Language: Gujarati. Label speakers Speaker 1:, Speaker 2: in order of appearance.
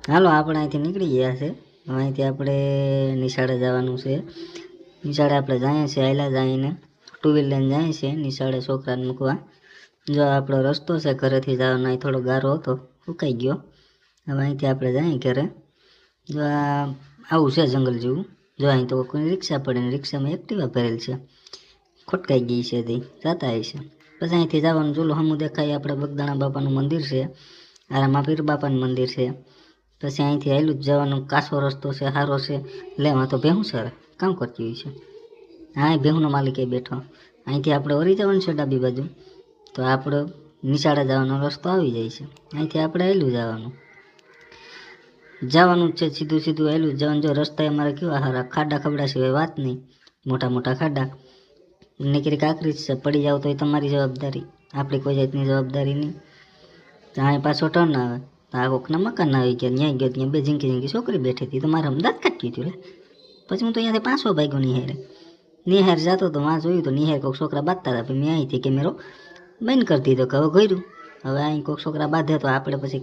Speaker 1: હાલો આપણે અહીંથી નીકળી ગયા છે. હવે અહીંથી આપણે નિશાળે જવાનું છે. નિશાળે આપણે જઈએ છીએ, હાલ્યા જઈને ટુ વ્હીલ લઈને જઈએ છીએ નિશાળે છોકરાને મૂકવા. જો આપણો રસ્તો છે ઘરેથી જવાનો, અહીં થોડો ગારો હતો, સુકાઈ ગયો. હવે અહીંથી આપણે જઈએ ઘરે. જો આવું છે જંગલ જેવું. જો અહીં તો કોઈ રિક્ષા પડે ને રિક્ષામાં એક્ટિવા ભરેલ છે, ખોટકાઈ ગઈ છે તે જતા હશે. પછી અહીંથી જવાનું ચૂલો હમું દેખાય આપણે બગદાણા બાપાનું મંદિર છે, આરામાં પીર બાપાનું મંદિર છે. પછી અહીંથી હાલ્યું જ જવાનું, કાસો રસ્તો છે, સારો છે. લેવા તો ભેહું સર કામ કરતી હોય છે. હા, ભેહુંનો માલિક એ બેઠો. અહીંથી આપણે વળી જવાનું છે ડાબી બાજુ, તો આપણો નિશાળે જવાનો રસ્તો આવી જાય છે. અહીંથી આપણે હાલ્યું જવાનું જ છે, સીધું સીધું હાલ્યું જવાનું. જો રસ્તા અમારે કેવા સારા, ખાડા ખબડા સિવાય વાત નહીં, મોટા મોટા ખાડા. નીકળી કાકરી જ છે, પડી જાવ તો એ તમારી જવાબદારી, આપણી કોઈ જાતની જવાબદારી નહીં. તો અહીં પાછો ટર્ન આવે તો આ કોકના મકાન આવી ગયા, ન્યાય ગયો ત્યાં બે ઝીંકી ઝીંકી છોકરી બેઠી હતી, તો મારે અમદાવાદ કાઢી હતું. પછી હું તો અહીંયાથી પાછો ભાગ્યો નિહાર જતો તો વાં જોયું તો નિહાર કોઈક છોકરા બાંધતા હતા. પછી મેં અહીંથી કેમેરો બંધ કરી દીધો કે હવે ગયું. હવે અહીં કોઈક છોકરા બાંધે તો આપણે પછી